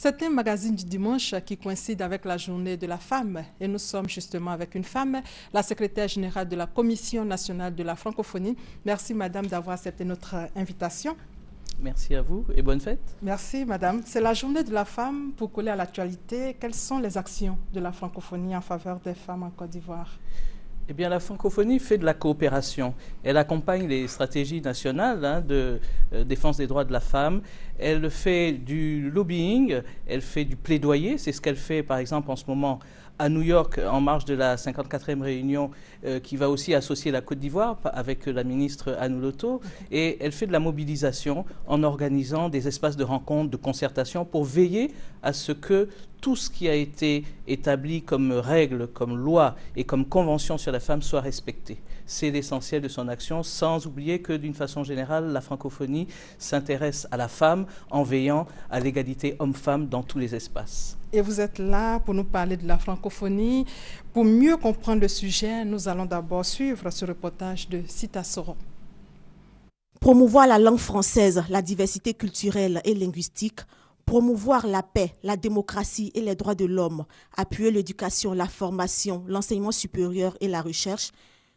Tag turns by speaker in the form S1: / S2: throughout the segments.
S1: C'est un magazine du dimanche qui coïncide avec la journée de la femme et nous sommes justement avec une femme, la secrétaire générale de la Commission nationale de la francophonie. Merci madame d'avoir accepté notre invitation.
S2: Merci à vous et bonne fête.
S1: Merci madame. C'est la journée de la femme. Pour coller à l'actualité, quelles sont les actions de la francophonie en faveur des femmes en Côte d'Ivoire?
S2: Eh bien, la francophonie fait de la coopération. Elle accompagne les stratégies nationales de défense des droits de la femme. Elle fait du lobbying, elle fait du plaidoyer. C'est ce qu'elle fait, par exemple, en ce moment à New York, en marge de la 54e réunion, qui va aussi associer la Côte d'Ivoire avec la ministre Anou Loto. Et elle fait de la mobilisation en organisant des espaces de rencontre, de concertation, pour veiller à ce que tout ce qui a été établi comme règle, comme loi et comme convention sur la femme soit respecté. C'est l'essentiel de son action, sans oublier que d'une façon générale, la francophonie s'intéresse à la femme en veillant à l'égalité homme-femme dans tous les espaces.
S1: Et vous êtes là pour nous parler de la francophonie. Pour mieux comprendre le sujet, nous allons d'abord suivre ce reportage de Sita Soro.
S3: Promouvoir la langue française, la diversité culturelle et linguistique, promouvoir la paix, la démocratie et les droits de l'homme, appuyer l'éducation, la formation, l'enseignement supérieur et la recherche,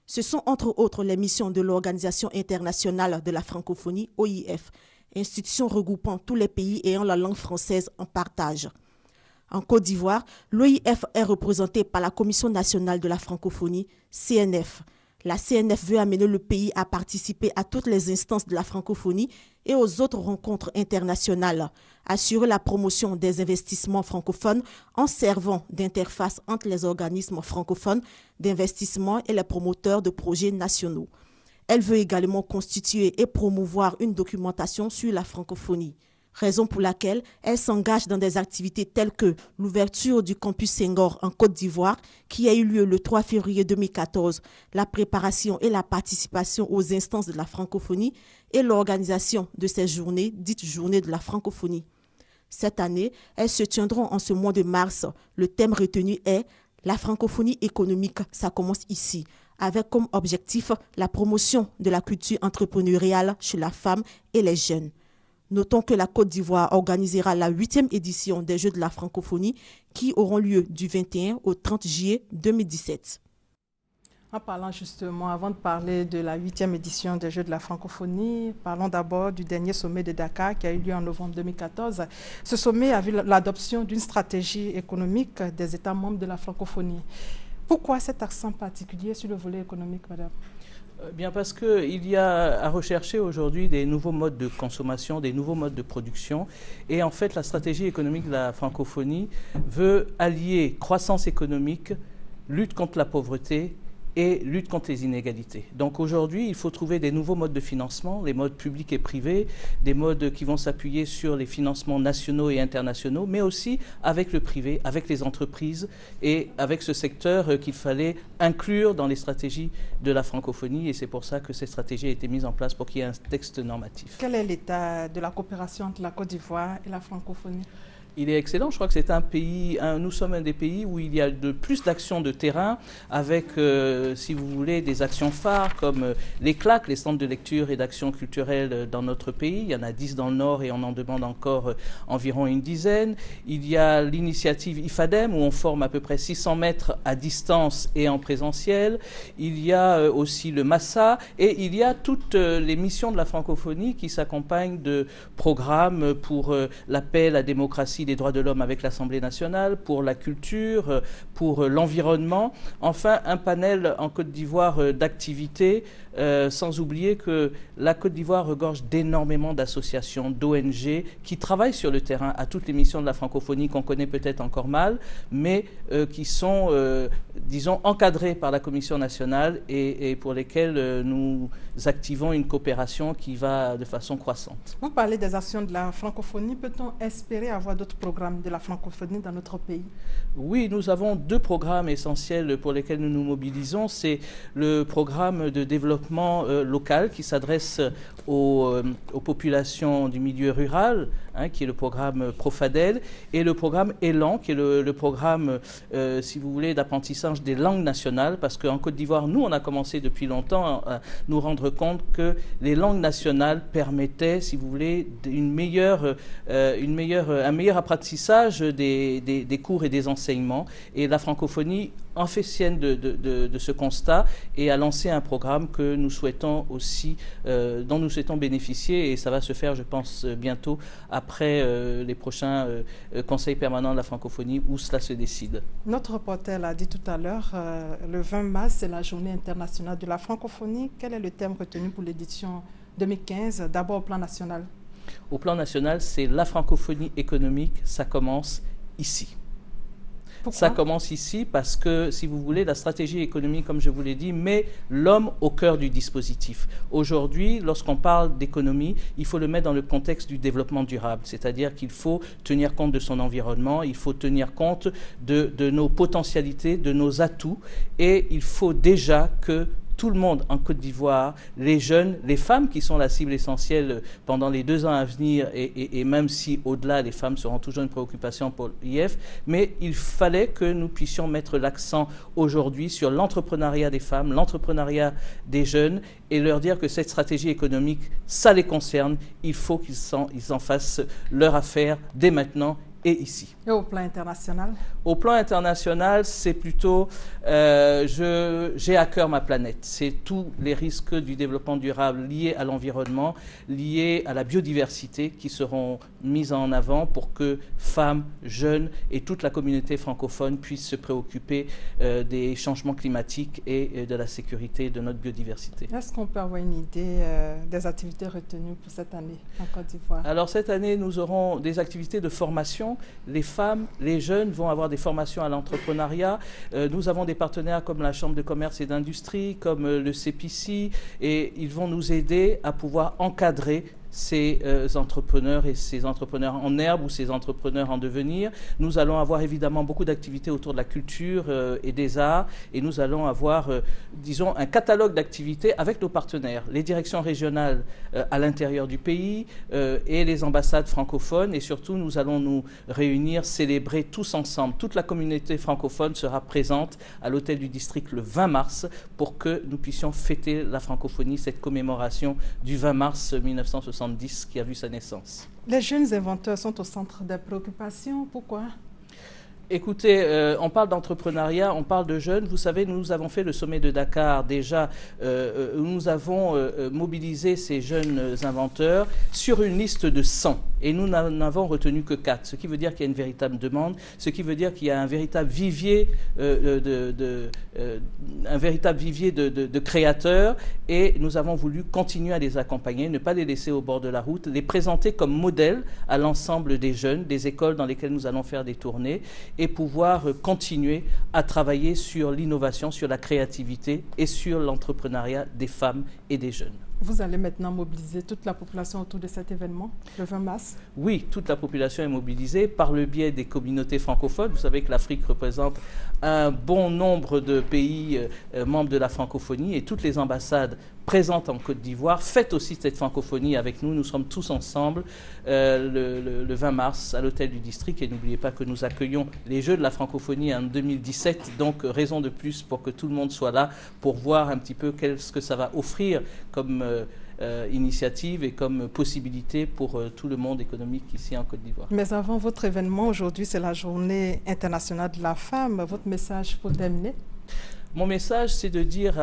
S3: ce sont entre autres les missions de l'Organisation internationale de la francophonie, OIF, institution regroupant tous les pays ayant la langue française en partage. En Côte d'Ivoire, l'OIF est représentée par la Commission nationale de la francophonie, CNF. La CNF veut amener le pays à participer à toutes les instances de la francophonie et aux autres rencontres internationales, assurer la promotion des investissements francophones en servant d'interface entre les organismes francophones d'investissement et les promoteurs de projets nationaux. Elle veut également constituer et promouvoir une documentation sur la francophonie, raison pour laquelle elle s'engage dans des activités telles que l'ouverture du campus Senghor en Côte d'Ivoire, qui a eu lieu le 3 février 2014, la préparation et la participation aux instances de la francophonie et l'organisation de ces journées, dites journées de la francophonie. Cette année, elles se tiendront en ce mois de mars. Le thème retenu est « La francophonie économique, ça commence ici », avec comme objectif la promotion de la culture entrepreneuriale chez la femme et les jeunes. Notons que la Côte d'Ivoire organisera la 8e édition des Jeux de la francophonie qui auront lieu du 21 au 30 juillet 2017.
S1: En parlant justement, avant de parler de la 8e édition des Jeux de la francophonie, parlons d'abord du dernier sommet de Dakar qui a eu lieu en novembre 2014. Ce sommet a vu l'adoption d'une stratégie économique des États membres de la francophonie. Pourquoi cet accent particulier sur le volet économique, madame ?
S2: Bien parce qu'il y a à rechercher aujourd'hui des nouveaux modes de consommation, des nouveaux modes de production. Et en fait, la stratégie économique de la francophonie veut allier croissance économique, lutte contre la pauvreté et lutte contre les inégalités. Donc aujourd'hui, il faut trouver des nouveaux modes de financement, les modes publics et privés, des modes qui vont s'appuyer sur les financements nationaux et internationaux, mais aussi avec le privé, avec les entreprises et avec ce secteur qu'il fallait inclure dans les stratégies de la francophonie. Et c'est pour ça que cette stratégie a été mise en place pour qu'il y ait un texte normatif.
S1: Quel est l'état de la coopération entre la Côte d'Ivoire et la francophonie ?
S2: Il est excellent. Je crois que c'est un pays, nous sommes un des pays où il y a plus d'actions de terrain avec, si vous voulez, des actions phares comme les CLAC, les centres de lecture et d'action culturelle dans notre pays. Il y en a 10 dans le nord et on en demande encore environ une dizaine. Il y a l'initiative IFADEM où on forme à peu près 600 mètres à distance et en présentiel. Il y a aussi le MASSA et il y a toutes les missions de la francophonie qui s'accompagnent de programmes pour la paix, la démocratie, des droits de l'homme avec l'Assemblée nationale, pour la culture, pour l'environnement. Enfin, un panel en Côte d'Ivoire d'activités, sans oublier que la Côte d'Ivoire regorge d'énormément d'associations, d'ONG qui travaillent sur le terrain à toutes les missions de la francophonie qu'on connaît peut-être encore mal, mais qui sont, disons, encadrées par la Commission nationale et pour lesquelles nous activons une coopération qui va de façon croissante.
S1: Vous parlez des actions de la francophonie. Peut-on espérer avoir d'autres programmes de la francophonie dans notre pays?
S2: Oui, nous avons 2 programmes essentiels pour lesquels nous nous mobilisons. C'est le programme de développement local qui s'adresse aux populations du milieu rural, qui est le programme Profadel, et le programme Élan, qui est le programme, si vous voulez, d'apprentissage des langues nationales, parce qu'en Côte d'Ivoire, nous, on a commencé depuis longtemps à nous rendre compte que les langues nationales permettaient, si vous voulez, un meilleur l'apprentissage des cours et des enseignements. Et la francophonie en fait sienne de ce constat et a lancé un programme que nous souhaitons aussi, dont nous souhaitons bénéficier, et ça va se faire, je pense, bientôt après les prochains conseils permanents de la francophonie où cela se décide.
S1: Notre reporter l'a dit tout à l'heure, le 20 mars, c'est la journée internationale de la francophonie. Quel est le thème retenu pour l'édition 2015, d'abord au plan national?
S2: Au plan national, c'est la francophonie économique, ça commence ici.
S1: Pourquoi?
S2: Ça commence ici parce que, si vous voulez, la stratégie économique, comme je vous l'ai dit, met l'homme au cœur du dispositif. Aujourd'hui, lorsqu'on parle d'économie, il faut le mettre dans le contexte du développement durable, c'est-à-dire qu'il faut tenir compte de son environnement, il faut tenir compte de nos potentialités, de nos atouts, et il faut déjà que tout le monde en Côte d'Ivoire, les jeunes, les femmes qui sont la cible essentielle pendant les 2 ans à venir, et même si au-delà les femmes seront toujours une préoccupation pour l'IF, mais il fallait que nous puissions mettre l'accent aujourd'hui sur l'entrepreneuriat des femmes, l'entrepreneuriat des jeunes, et leur dire que cette stratégie économique, ça les concerne, il faut qu'ils en fassent leur affaire dès maintenant et ici.
S1: Et au plan international?
S2: Au plan international, c'est plutôt j'ai à cœur ma planète. C'est tous les risques du développement durable liés à l'environnement, liés à la biodiversité qui seront mis en avant pour que femmes, jeunes et toute la communauté francophone puissent se préoccuper des changements climatiques et de la sécurité de notre biodiversité.
S1: Est-ce qu'on peut avoir une idée des activités retenues pour cette année en Côte d'Ivoire?
S2: Alors cette année, nous aurons des activités de formation. Les femmes, les jeunes vont avoir des formations à l'entrepreneuriat. Nous avons des partenaires comme la Chambre de commerce et d'industrie, comme le CPC, et ils vont nous aider à pouvoir encadrer ces entrepreneurs et ces entrepreneurs en herbe ou ces entrepreneurs en devenir. Nous allons avoir évidemment beaucoup d'activités autour de la culture et des arts, et nous allons avoir, disons, un catalogue d'activités avec nos partenaires, les directions régionales à l'intérieur du pays et les ambassades francophones, et surtout nous allons nous réunir, célébrer tous ensemble. Toute la communauté francophone sera présente à l'hôtel du district le 20 mars pour que nous puissions fêter la francophonie, cette commémoration du 20 mars 1970 qui a vu sa naissance.
S1: Les jeunes inventeurs sont au centre des préoccupations. Pourquoi?
S2: Écoutez, on parle d'entrepreneuriat, on parle de jeunes. Vous savez, nous avons fait le sommet de Dakar déjà, où nous avons mobilisé ces jeunes inventeurs sur une liste de 100. Et nous n'en avons retenu que 4, ce qui veut dire qu'il y a une véritable demande, ce qui veut dire qu'il y a un véritable vivier de créateurs, et nous avons voulu continuer à les accompagner, ne pas les laisser au bord de la route, les présenter comme modèle à l'ensemble des jeunes, des écoles dans lesquelles nous allons faire des tournées, et pouvoir continuer à travailler sur l'innovation, sur la créativité et sur l'entrepreneuriat des femmes et des jeunes.
S1: Vous allez maintenant mobiliser toute la population autour de cet événement, le 20 mars?
S2: Oui, toute la population est mobilisée par le biais des communautés francophones. Vous savez que l'Afrique représente un bon nombre de pays membres de la francophonie, et toutes les ambassades présentes en Côte d'Ivoire fêtent aussi cette francophonie avec nous. Nous sommes tous ensemble le 20 mars à l'hôtel du district, et n'oubliez pas que nous accueillons les Jeux de la francophonie en 2017, donc raison de plus pour que tout le monde soit là pour voir un petit peu qu'est-ce que ça va offrir comme initiative et comme possibilité pour tout le monde économique ici en Côte d'Ivoire.
S1: Mais avant votre événement, aujourd'hui, c'est la journée internationale de la femme. Votre message pour terminer?
S2: Mon message, c'est de dire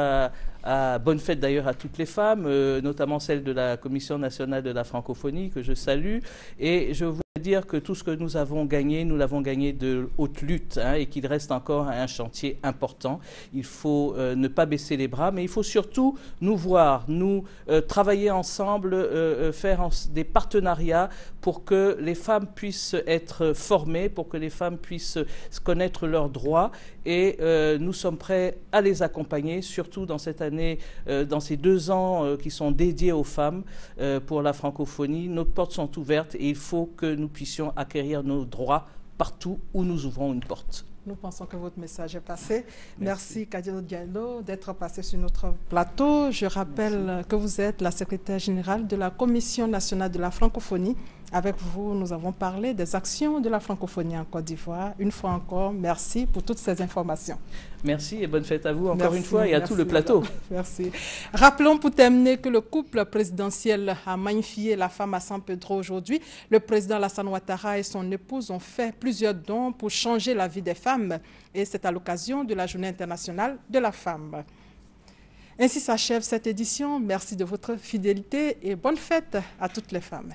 S2: bonne fête d'ailleurs à toutes les femmes, notamment celles de la Commission nationale de la francophonie, que je salue, et je voudrais dire que tout ce que nous avons gagné, nous l'avons gagné de haute lutte, et qu'il reste encore un chantier important. Il faut ne pas baisser les bras, mais il faut surtout nous voir, nous travailler ensemble, faire des partenariats pour que les femmes puissent être formées, pour que les femmes puissent connaître leurs droits, et nous sommes prêts à les accompagner, surtout dans cette année, dans ces 2 ans qui sont dédiés aux femmes pour la francophonie. Nos portes sont ouvertes et il faut que nous puissions acquérir nos droits partout où nous ouvrons une porte.
S1: Nous pensons que votre message est passé. Merci Kadiatou Diallo d'être passé sur notre plateau. Je rappelle que vous êtes la secrétaire générale de la Commission nationale de la francophonie. Avec vous, nous avons parlé des actions de la francophonie en Côte d'Ivoire. Une fois encore, merci pour toutes ces informations.
S2: Merci et bonne fête à vous encore une fois et à tout le plateau.
S1: Merci. Rappelons pour terminer que le couple présidentiel a magnifié la femme à San Pedro aujourd'hui. Le président Alassane Ouattara et son épouse ont fait plusieurs dons pour changer la vie des femmes. Et c'est à l'occasion de la Journée internationale de la femme. Ainsi s'achève cette édition. Merci de votre fidélité et bonne fête à toutes les femmes.